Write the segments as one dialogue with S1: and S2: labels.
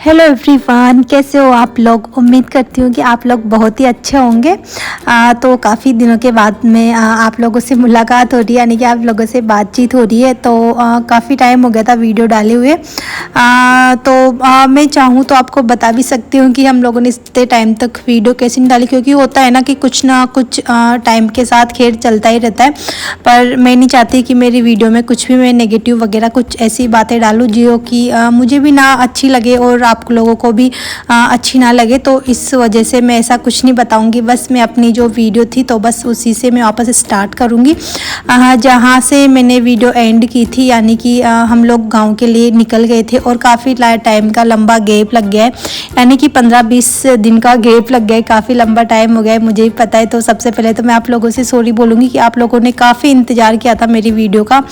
S1: Hello everyone, कैसे हो आप लोग। उम्मीद करती हूँ कि आप लोग बहुत ही अच्छे होंगे। तो काफ़ी दिनों के बाद में आप लोगों से मुलाकात हो रही है, यानी कि आप लोगों से बातचीत हो रही है। तो काफ़ी टाइम हो गया था वीडियो डाले हुए। मैं चाहूँ तो आपको बता भी सकती हूँ कि हम लोगों ने इतने टाइम तक वीडियो कैसे नहीं डाली, क्योंकि होता है ना कि कुछ ना कुछ टाइम के साथ खेल चलता ही रहता है। पर मैं नहीं चाहती कि मेरी वीडियो में कुछ भी मैं नेगेटिव वगैरह कुछ ऐसी बातें डालूँ जो कि मुझे भी ना अच्छी लगे और आप लोगों को भी अच्छी ना लगे। तो इस वजह से मैं ऐसा कुछ नहीं बताऊंगी। बस मैं अपनी जो वीडियो थी तो बस उसी से मैं वापस स्टार्ट करूंगी जहां से मैंने वीडियो एंड की थी, यानी कि हम लोग गांव के लिए निकल गए थे और काफ़ी टाइम का लंबा गैप लग गया है, यानी कि 15-20 दिन का गैप लग गया है। काफ़ी लंबा टाइम हो गया है, मुझे भी पता है। तो सबसे पहले तो मैं आप लोगों से सॉरी बोलूँगी कि आप लोगों ने काफ़ी इंतज़ार किया था मेरी वीडियो का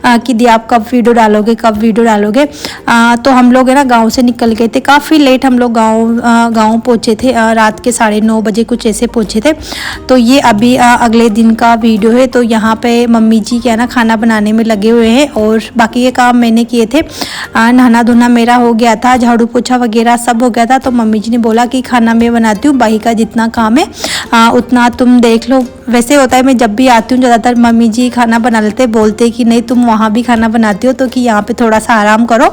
S1: कि दी आप कब वीडियो डालोगे, कब वीडियो डालोगे। तो हम लोग है ना गाँव से निकल गए थे, काफ़ी लेट हम लोग गाँव पहुँचे थे। रात के 9:30 बजे कुछ ऐसे पहुँचे थे। तो ये अभी अगले दिन का वीडियो है। तो यहाँ पे मम्मी जी क्या ना खाना बनाने में लगे हुए हैं और बाकी ये काम मैंने किए थे। नहाना धोना मेरा हो गया था, झाड़ू पोछा वगैरह सब हो गया था। तो मम्मी जी ने बोला कि खाना मैं बनाती हूँ, बाकी का जितना काम है उतना तुम देख लो। वैसे होता है मैं जब भी आती हूँ ज़्यादातर मम्मी जी खाना बना लेते, बोलते कि नहीं तुम वहाँ भी खाना बनाती हो तो कि यहाँ पे थोड़ा सा आराम करो।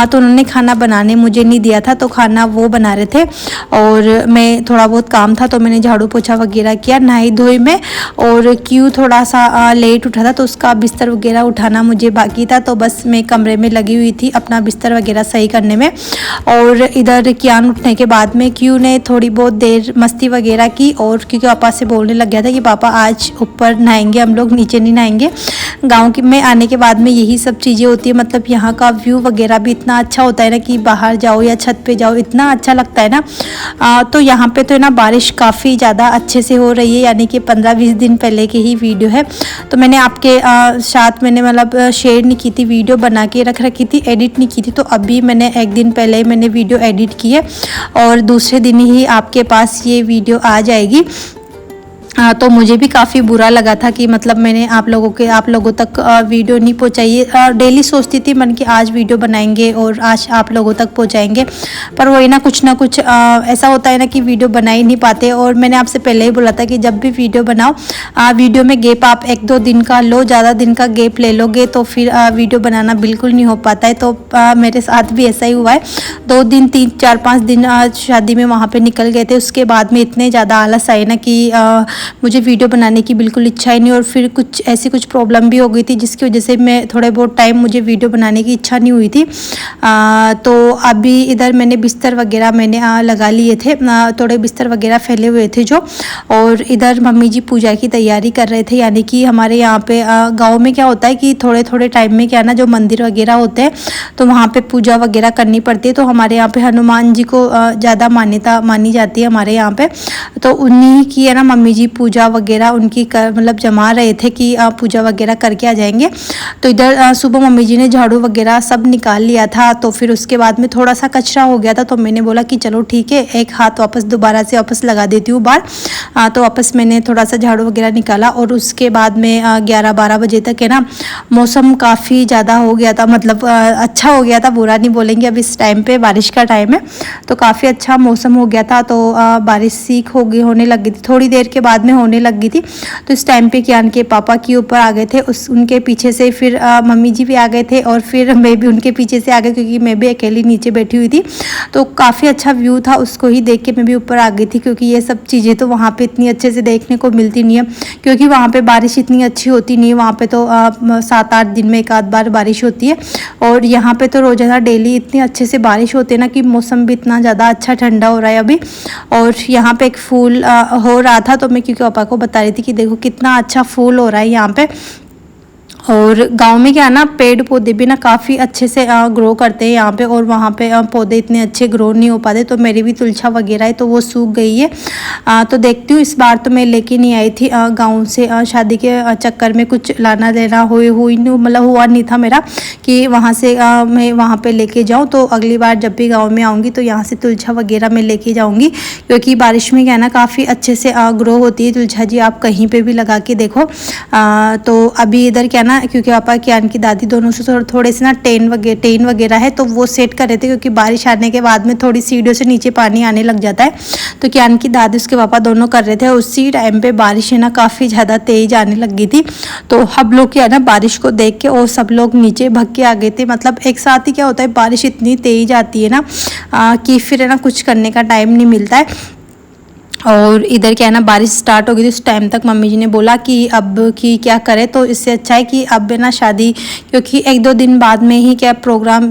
S1: तो उन्होंने खाना बनाने मुझे नहीं दिया था, तो खाना वो बना रहे थे और मैं थोड़ा बहुत काम था तो मैंने झाड़ू पोछा वगैरह किया नहाई धोई में। और क्यों थोड़ा सा लेट उठा था तो उसका बिस्तर वगैरह उठाना मुझे बाकी था। तो बस मैं कमरे में लगी हुई थी अपना बिस्तर वगैरह सही करने में। और इधर कियान उठने के बाद में क्यों ने थोड़ी बहुत देर मस्ती वगैरह की, और क्योंकि पापा से बोलने लग गया था कि पापा आज ऊपर नहाएंगे, हम लोग नीचे नहीं नहाएंगे। गाँव में आने के बाद में यही सब चीज़ें होती है। मतलब यहाँ का व्यू वगैरह भी इतना अच्छा होता है ना कि बाहर जाओ या छत पे जाओ इतना अच्छा लगता है ना। तो यहाँ पे तो है ना बारिश काफ़ी ज़्यादा अच्छे से हो रही है, यानी कि 15-20 दिन पहले की ही वीडियो है। तो मैंने आपके साथ मैंने मतलब शेयर नहीं की थी, वीडियो बना के रख रखी थी, एडिट नहीं की थी। तो अभी मैंने एक दिन पहले मैंने वीडियो एडिट की है और दूसरे दिन ही आपके पास ये वीडियो आ जाएगी। तो मुझे भी काफ़ी बुरा लगा था कि मतलब मैंने आप लोगों तक वीडियो नहीं पहुंचाई। डेली सोचती थी मन कि आज वीडियो बनाएंगे और आज आप लोगों तक पहुंचाएंगे, पर वही ना कुछ ऐसा होता है ना कि वीडियो बना ही नहीं पाते। और मैंने आपसे पहले ही बोला था कि जब भी वीडियो बनाओ वीडियो में गैप आप 1-2 दिन का लो, ज़्यादा दिन का गैप ले लोगे तो फिर वीडियो बनाना बिल्कुल नहीं हो पाता है। तो मेरे साथ भी ऐसा ही हुआ है। 2 दिन 3-4-5 दिन शादी में वहाँ पर निकल गए थे, उसके बाद में इतने ज़्यादा आलस आए ना कि मुझे वीडियो बनाने की बिल्कुल इच्छा ही नहीं। और फिर कुछ प्रॉब्लम भी हो गई थी जिसकी वजह से मैं थोड़े बहुत टाइम मुझे वीडियो बनाने की इच्छा नहीं हुई थी। तो अभी इधर मैंने बिस्तर वगैरह मैंने लगा लिए थे, थोड़े बिस्तर वगैरह फैले हुए थे जो। और इधर मम्मी जी पूजा की तैयारी कर रहे थे, यानी कि हमारे यहाँ पे गाँव में क्या होता है कि थोड़े थोड़े टाइम में क्या ना जो मंदिर वगैरह होते हैं तो वहाँ पर पूजा वगैरह करनी पड़ती है। तो हमारे यहाँ पे हनुमान जी को ज़्यादा मान्यता मानी जाती है हमारे यहाँ पे। तो उन्हीं की है ना मम्मी जी पूजा वगैरह उनकी मतलब जमा रहे थे कि पूजा वगैरह करके आ जाएंगे। तो इधर सुबह मम्मी जी ने झाड़ू वगैरह सब निकाल लिया था। तो फिर उसके बाद में थोड़ा सा कचरा हो गया था, तो मैंने बोला कि चलो ठीक है एक हाथ वापस दोबारा से वापस लगा देती हूँ बाहर। तो वापस मैंने थोड़ा सा झाड़ू वगैरह निकाला और उसके बाद में 11-12 बजे तक है ना मौसम काफ़ी ज़्यादा हो गया था, मतलब अच्छा हो गया था, बुरा नहीं बोलेंगे। अब इस टाइम पे बारिश का टाइम है तो काफ़ी अच्छा मौसम हो गया था। तो बारिश सीख होने लग गई थी, थोड़ी देर के बाद में होने लग गई थी। तो इस टाइम पे कियान के पापा के ऊपर आ गए थे, उनके पीछे से फिर मम्मी जी भी आ गए थे और फिर मैं भी उनके पीछे से आ गई, क्योंकि मैं भी अकेली नीचे बैठी हुई थी। तो काफ़ी अच्छा व्यू था, उसको ही देख के मैं भी ऊपर आ गई थी, क्योंकि ये सब चीज़ें तो वहाँ पे इतनी अच्छे से देखने को मिलती नहीं है, क्योंकि वहाँ पे बारिश इतनी अच्छी होती नहीं है। वहाँ पे तो 7-8 दिन में एक आध बार बारिश होती है, और यहाँ पे तो रोज़ाना डेली इतनी अच्छे से बारिश होती है ना कि मौसम भी इतना ज़्यादा अच्छा ठंडा हो रहा है अभी। और यहाँ पे एक फूल हो रहा था, तो मैं क्योंकि पापा को बता रही थी कि देखो कितना अच्छा फूल हो रहा है यहाँ पे। और गांव में क्या है ना पेड़ पौधे भी ना काफ़ी अच्छे से ग्रो करते हैं यहाँ पे, और वहाँ पे पौधे इतने अच्छे ग्रो नहीं हो पाते। तो मेरी भी तुलछा वगैरह है तो वो सूख गई है। तो देखती हूँ, इस बार तो मैं लेके नहीं आई थी गांव से, शादी के चक्कर में कुछ लाना देना हुई नहीं, मतलब हुआ नहीं था मेरा कि वहाँ से मैं वहाँ पे लेके जाऊँ। तो अगली बार जब भी गाँव में आऊँगी तो यहाँ से तुलछा वगैरह मैं लेके जाऊँगी, क्योंकि बारिश में क्या है ना काफ़ी अच्छे से ग्रो होती है तुलछा जी, आप कहीं पर भी लगा के देखो। तो अभी इधर क्या ना, क्योंकि पापा कियान की दादी दोनों से थोड़े से ना टेन वगैरह है, तो वो सेट कर रहे थे, क्योंकि बारिश आने के बाद में थोड़ी सीढ़ियों से नीचे पानी आने लग जाता है। तो कियान की दादी उसके पापा दोनों कर रहे थे। उसी टाइम पे बारिश है ना काफ़ी ज़्यादा तेज़ आने लग गई थी। तो हम लोग क्या ना बारिश को देख के और सब लोग नीचे भाग के आ गए थे। मतलब एक साथ ही क्या होता है, बारिश इतनी तेज़ आती है ना कि फिर है ना कुछ करने का टाइम नहीं मिलता है। और इधर क्या है ना बारिश स्टार्ट हो गई थी। उस टाइम तक मम्मी जी ने बोला कि अब की क्या करें, तो इससे अच्छा है कि अब ना शादी, क्योंकि 1-2 दिन बाद में ही क्या प्रोग्राम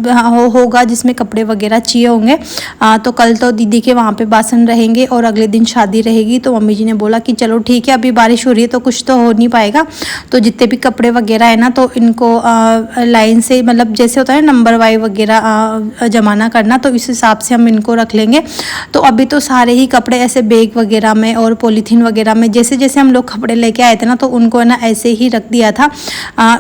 S1: होगा जिसमें कपड़े वगैरह चाहिए होंगे। तो कल तो दीदी के वहाँ पे बासन रहेंगे और अगले दिन शादी रहेगी। तो मम्मी जी ने बोला कि चलो ठीक है, अभी बारिश हो रही है तो कुछ तो हो नहीं पाएगा, तो जितने भी कपड़े वगैरह है ना तो इनको लाइन से, मतलब जैसे होता है नंबर वाइज वगैरह जमाना करना, तो इस हिसाब से हम इनको रख लेंगे। तो अभी तो सारे ही कपड़े ऐसे बैग वगैरह में और पॉलीथीन वगैरह में जैसे जैसे हम लोग कपड़े लेके आए थे ना, तो उनको ना ऐसे ही रख दिया था।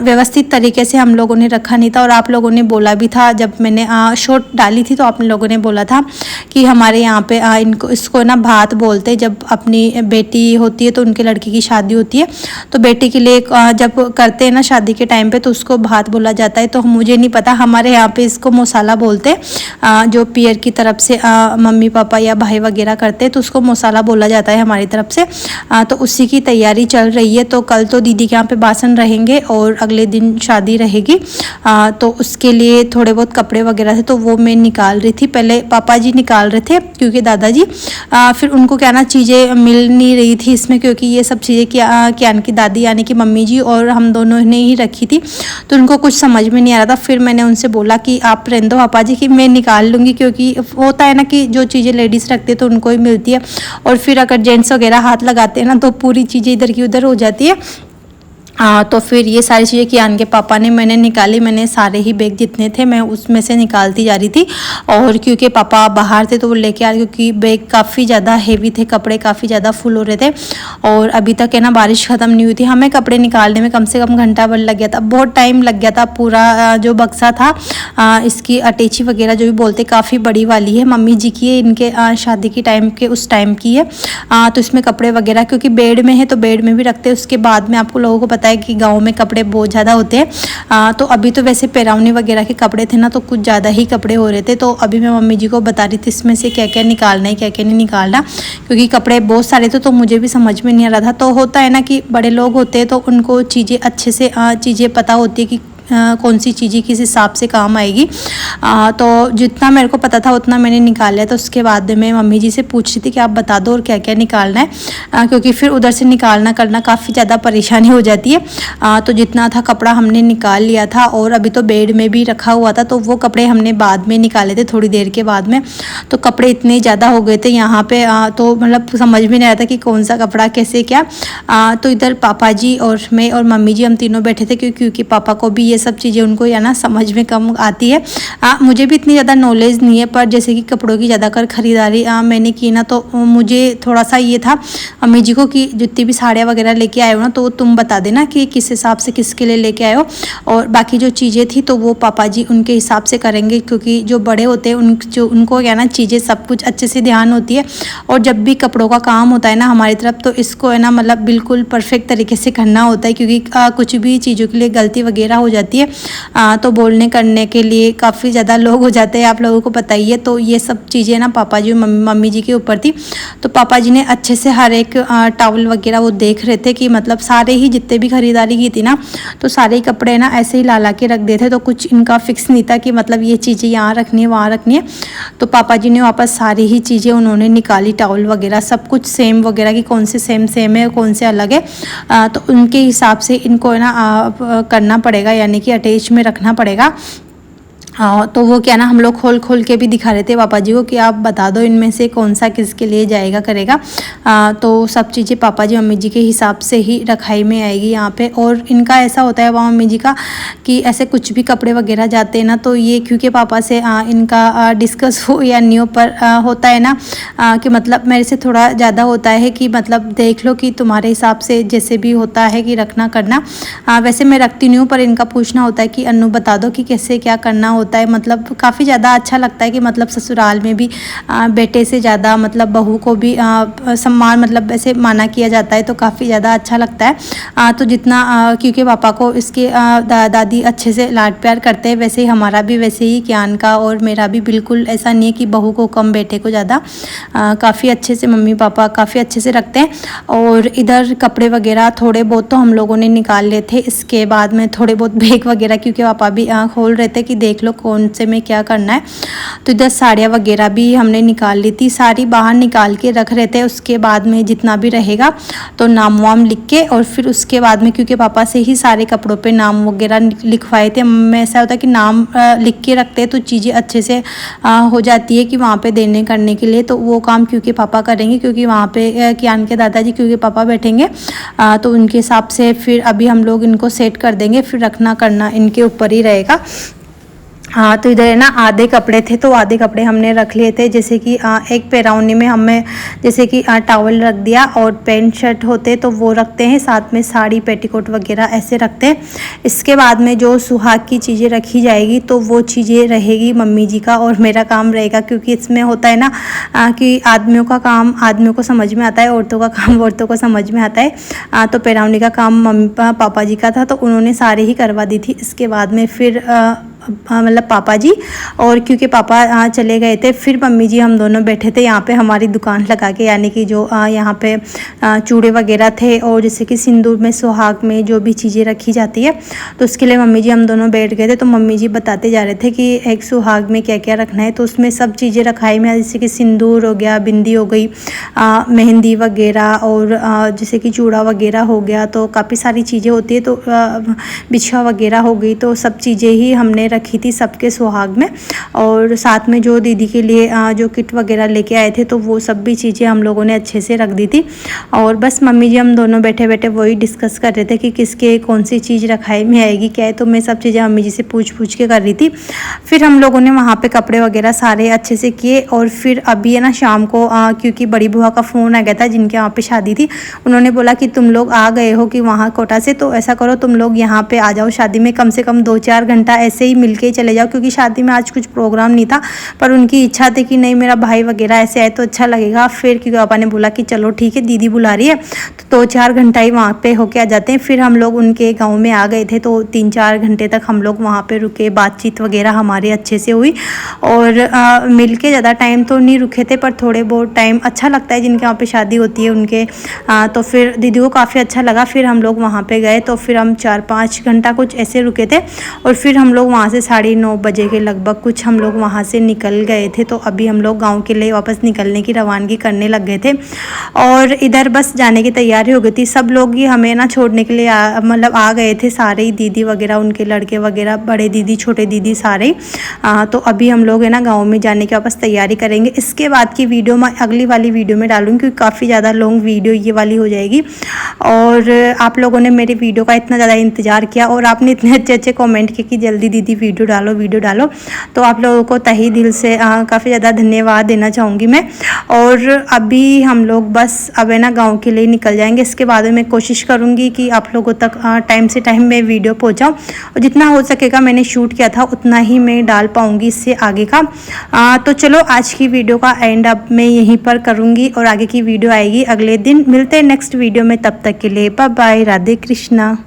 S1: व्यवस्थित तरीके से हम लोगों ने रखा नहीं था। और आप लोगों ने बोला भी था, जब मैंने शॉर्ट डाली थी तो आप लोगों ने बोला था कि हमारे यहाँ पे इसको ना भात बोलते, जब अपनी बेटी होती है तो उनके लड़की की शादी होती है, तो बेटी के लिए जब करते हैं ना शादी के टाइम पे, तो उसको भात बोला जाता है। तो मुझे नहीं पता, हमारे यहाँ पे इसको मसाला बोलते, जो पियर की तरफ से मम्मी पापा या भाई वगैरह करते हैं तो उसको मसाला बोला जाता है हमारी तरफ से। तो उसी की तैयारी चल रही है। तो कल तो दीदी के यहाँ पे बासन रहेंगे और अगले दिन शादी रहेगी। तो उसके लिए थोड़े बहुत कपड़े वगैरह थे, तो वो मैं निकाल रही थी। पहले पापा जी निकाल रहे थे, क्योंकि दादाजी फिर उनको क्या ना चीज़ें मिल नहीं रही थी इसमें, क्योंकि ये सब चीज़ें कियान की दादी यानी कि मम्मी जी और हम दोनों ने ही रखी थी, तो उनको कुछ समझ में नहीं आ रहा था। फिर मैंने उनसे बोला कि आप रहने दो पापा जी, कि मैं निकाल लूँगी, क्योंकि होता है ना कि जो चीज़ें लेडीज़ रखते हैं तो उनको ही मिलती है, और फिर अगर जेंट्स वगैरह हाथ लगाते हैं ना तो पूरी चीज़ें इधर की उधर हो जाती है। तो फिर ये सारी चीज़ें कियान के पापा ने मैंने निकाली। मैंने सारे ही बैग जितने थे मैं उसमें से निकालती जा रही थी, और क्योंकि पापा बाहर थे तो वो लेके आ रहे, क्योंकि बैग काफ़ी ज़्यादा हेवी थे, कपड़े काफ़ी ज़्यादा फुल हो रहे थे। और अभी तक है ना बारिश ख़त्म नहीं हुई थी। हमें कपड़े निकालने में कम से कम घंटा भर लग गया था, बहुत टाइम लग गया था। पूरा जो बक्सा था, इसकी अटैची वगैरह जो भी बोलते, काफ़ी बड़ी वाली है, मम्मी जी की है, इनके शादी की टाइम के उस टाइम की है। तो इसमें कपड़े वगैरह क्योंकि बेड में है तो बेड में भी रखते हैं। उसके बाद में आपको लोगों को पता है कि गांव में कपड़े बहुत ज़्यादा होते हैं। तो अभी तो वैसे पेरावनी वगैरह के कपड़े थे ना, तो कुछ ज़्यादा ही कपड़े हो रहे थे। तो अभी मैं मम्मी जी को बता रही थी इसमें से क्या क्या निकालना है, क्या क्या नहीं निकालना, क्योंकि कपड़े बहुत सारे थे तो मुझे भी समझ में नहीं आ रहा था। तो होता है ना कि बड़े लोग होते हैं तो उनको चीज़ें अच्छे से चीज़ें पता होती है कि कौन सी चीज़ें किस हिसाब से काम आएगी। तो जितना मेरे को पता था उतना मैंने निकाल लिया। तो उसके बाद मैं मम्मी जी से पूछ रही थी कि आप बता दो और क्या क्या निकालना है, क्योंकि फिर उधर से निकालना करना काफ़ी ज़्यादा परेशानी हो जाती है। तो जितना था कपड़ा हमने निकाल लिया था, और अभी तो बेड में भी रखा हुआ था, तो वो कपड़े हमने बाद में निकाले थे, थोड़ी देर के बाद में। तो कपड़े इतने ज़्यादा हो गए थे यहाँ पे, तो मतलब समझ में नहीं आया था कि कौन सा कपड़ा कैसे क्या। तो इधर पापा जी और मैं और मम्मी जी हम तीनों बैठे थे, क्योंकि पापा को भी ये सब चीज़ें उनको या ना समझ में कम आती है। मुझे भी इतनी ज़्यादा नॉलेज नहीं है, पर जैसे कि कपड़ों की ज़्यादातर ख़रीदारी मैंने की ना, तो मुझे थोड़ा सा ये था अम्मी जी को कि जितनी भी साड़ियाँ वगैरह लेके आए हो ना, तो तुम बता देना कि किस हिसाब से किसके लिए लेके आए हो, और बाकी जो चीज़ें थी तो वो पापा जी उनके हिसाब से करेंगे, क्योंकि जो बड़े होते हैं उनको क्या ना चीज़ें सब कुछ अच्छे से ध्यान होती है। और जब भी कपड़ों का काम होता है ना हमारी तरफ, तो इसको है ना मतलब बिल्कुल परफेक्ट तरीके से करना होता है, क्योंकि कुछ भी चीज़ों के लिए गलती वगैरह हो जाती है तो बोलने करने के लिए काफ़ी ज़्यादा लोग हो जाते हैं, आप लोगों को पता ही है। तो ये सब चीज़ें ना पापा जी मम्मी जी के ऊपर थी। तो पापा जी ने अच्छे से हर एक टॉवल वगैरह वो देख रहे थे कि मतलब सारे ही जितने भी खरीदारी की थी ना, तो सारे ही कपड़े ना ऐसे ही ला के रख देते थे। तो कुछ इनका फिक्स नहीं था कि मतलब ये चीज़ें यहाँ रखनी है वहाँ रखनी है। तो पापा जी ने वापस सारी ही चीज़ें उन्होंने निकाली, टॉवल वगैरह सब कुछ सेम वगैरह की कौन से सेम है कौन से अलग है। तो उनके हिसाब से इनको है ना करना पड़ेगा, यानी कि अटैच में रखना पड़ेगा। तो वो क्या ना हम लोग खोल के भी दिखा रहे थे पापा जी को कि आप बता दो इनमें से कौन सा किसके लिए जाएगा करेगा। तो सब चीज़ें पापा जी मम्मी जी के हिसाब से ही रखाई में आएगी यहाँ पे। और इनका ऐसा होता है वहाँ मम्मी जी का कि ऐसे कुछ भी कपड़े वगैरह जाते हैं ना, तो ये क्योंकि पापा से इनका डिस्कस हो या नहीं हो, पर होता है ना कि मतलब मेरे से थोड़ा ज़्यादा होता है कि मतलब देख लो कि तुम्हारे हिसाब से जैसे भी होता है कि रखना करना। वैसे मैं रखती नहीं हूँ, पर इनका पूछना होता है कि अन्नू बता दो कि कैसे क्या करना होता होता है, मतलब काफ़ी ज़्यादा अच्छा लगता है कि मतलब ससुराल में भी बेटे से ज़्यादा मतलब बहू को भी सम्मान मतलब ऐसे माना किया जाता है, तो काफ़ी ज़्यादा अच्छा लगता है। तो जितना क्योंकि पापा को इसके दादी अच्छे से लाड प्यार करते हैं, वैसे ही हमारा भी वैसे ही कियान का और मेरा भी बिल्कुल ऐसा नहीं है कि बहू को कम बेटे को ज़्यादा, काफ़ी अच्छे से मम्मी पापा काफ़ी अच्छे से रखते हैं। और इधर कपड़े वगैरह थोड़े बहुत तो हम लोगों ने निकाल लिए थे, इसके बाद में थोड़े बहुत बैग वगैरह क्योंकि पापा भी खोल रहे थे कि देख लो कौन से में क्या करना है। तो इधर साड़ियाँ वगैरह भी हमने निकाल ली थी, सारी बाहर निकाल के रख रहे थे। उसके बाद में जितना भी रहेगा तो नाम वाम लिख के, और फिर उसके बाद में क्योंकि पापा से ही सारे कपड़ों पे नाम वगैरह लिखवाए थे, मैं ऐसा होता है कि नाम लिख के रखते हैं तो चीज़ें अच्छे से हो जाती है कि वहाँ पे देने करने के लिए। तो वो काम क्योंकि पापा करेंगे, क्योंकि वहाँ पे कियान के दादाजी क्योंकि पापा बैठेंगे, तो उनके हिसाब से फिर अभी हम लोग इनको सेट कर देंगे, फिर रखना करना इनके ऊपर ही रहेगा। हाँ, तो इधर है ना आधे कपड़े थे, तो आधे कपड़े हमने रख लिए थे, जैसे कि एक पैराउनी में हमें जैसे कि टॉवल रख दिया, और पैंट शर्ट होते तो वो रखते हैं, साथ में साड़ी पेटीकोट वगैरह ऐसे रखते हैं। इसके बाद में जो सुहाग की चीज़ें रखी जाएगी तो वो चीज़ें रहेगी मम्मी जी का, और मेरा काम रहेगा, क्योंकि इसमें होता है ना कि आदमियों का काम आदमियों को समझ में आता है, औरतों का काम औरतों को समझ में आता है। तो पैराउनी का काम मम्मी पापा जी का था, तो उन्होंने सारे ही करवा दी थी। इसके बाद में फिर मतलब पापा जी, और क्योंकि पापा चले गए थे, फिर मम्मी जी हम दोनों बैठे थे यहाँ पे हमारी दुकान लगा के, यानी कि जो यहाँ पे चूड़े वगैरह थे, और जैसे कि सिंदूर में सुहाग में जो भी चीज़ें रखी जाती है, तो उसके लिए मम्मी जी हम दोनों बैठ गए थे। तो मम्मी जी बताते जा रहे थे कि एक सुहाग में क्या क्या रखना है, तो उसमें सब चीज़ें रखाई में, जैसे कि सिंदूर हो गया, बिंदी हो गई, मेहंदी वगैरह, और जैसे कि चूड़ा वगैरह हो गया, तो काफ़ी सारी चीज़ें होती है, तो बिछुआ वगैरह हो गई, तो सब चीज़ें ही हमने रखी थी सबके सुहाग में। और साथ में जो दीदी के लिए जो किट वगैरह लेके आए थे, तो वो सब भी चीज़ें हम लोगों ने अच्छे से रख दी थी। और बस मम्मी जी हम दोनों बैठे बैठे वही डिस्कस कर रहे थे कि किसके कौन सी चीज़ रखाई में आएगी क्या है, तो मैं सब चीज़ें मम्मी जी से पूछ के कर रही थी। फिर हम लोगों ने वहाँ पर कपड़े वगैरह सारे अच्छे से किए, और फिर अभी है ना शाम को क्योंकि बड़ी बुआ का फ़ोन आ गया था जिनके वहाँ पे शादी थी, उन्होंने बोला कि तुम लोग आ गए हो कि वहाँ कोटा से, तो ऐसा करो तुम लोग यहाँ पे आ जाओ शादी में, कम से कम 2-4 घंटा ऐसे ही मिल के ही चले जाओ, क्योंकि शादी में आज कुछ प्रोग्राम नहीं था, पर उनकी इच्छा थी कि नहीं मेरा भाई वगैरह ऐसे आए तो अच्छा लगेगा। फिर क्योंकि पापा ने बोला कि चलो ठीक है दीदी बुला रही है, तो 2-4 घंटा ही वहाँ पे होके आ जाते हैं। फिर हम लोग उनके गाँव में आ गए थे, तो 3-4 घंटे तक हम लोग वहाँ पर रुके, बातचीत वगैरह हमारी अच्छे से हुई, और मिल के ज़्यादा टाइम तो नहीं रुके थे, पर थोड़े बहुत टाइम अच्छा लगता है जिनके वहाँ पे शादी होती है उनके। तो फिर दीदी को काफ़ी अच्छा लगा, फिर हम लोग वहाँ पे गए, तो फिर हम 4-5 घंटा कुछ ऐसे रुके थे, और फिर हम लोग वहाँ से 9:30 बजे के लगभग कुछ हम लोग वहाँ से निकल गए थे। तो अभी हम लोग गांव के लिए वापस निकलने की रवानगी करने लग गए थे, और इधर बस जाने की तैयारी हो गई थी। सब लोग ही हमें ना छोड़ने के लिए मतलब आ गए थे, सारे ही दीदी वगैरह, उनके लड़के वगैरह, बड़े दीदी छोटे दीदी सारे। तो अभी हम लोग है ना गाँव में जाने की वापस तैयारी करेंगे। इसके बाद की वीडियो मैं अगली वाली वीडियो में डालूंगी, क्योंकि काफ़ी ज़्यादा लॉन्ग वीडियो ये वाली हो जाएगी। और आप लोगों ने मेरी वीडियो का इतना ज़्यादा इंतज़ार किया, और आपने इतने अच्छे अच्छे कमेंट किए कि जल्दी दीदी वीडियो डालो, तो आप लोगों को तहे दिल से काफ़ी ज़्यादा धन्यवाद देना चाहूँगी मैं। और अभी हम लोग बस अब है ना गाँव के लिए निकल जाएंगे। इसके बाद में मैं कोशिश करूँगी कि आप लोगों तक टाइम से टाइम में वीडियो पहुँचाऊँ, और जितना हो सकेगा मैंने शूट किया था उतना ही मैं डाल पाऊँगी इससे आगे का। तो चलो आज की वीडियो का एंड अब मैं यहीं पर करूँगी, और आगे की वीडियो आएगी अगले दिन। मिलते हैं नेक्स्ट वीडियो में, तब तक के लिए बाय बाय, राधे कृष्णा।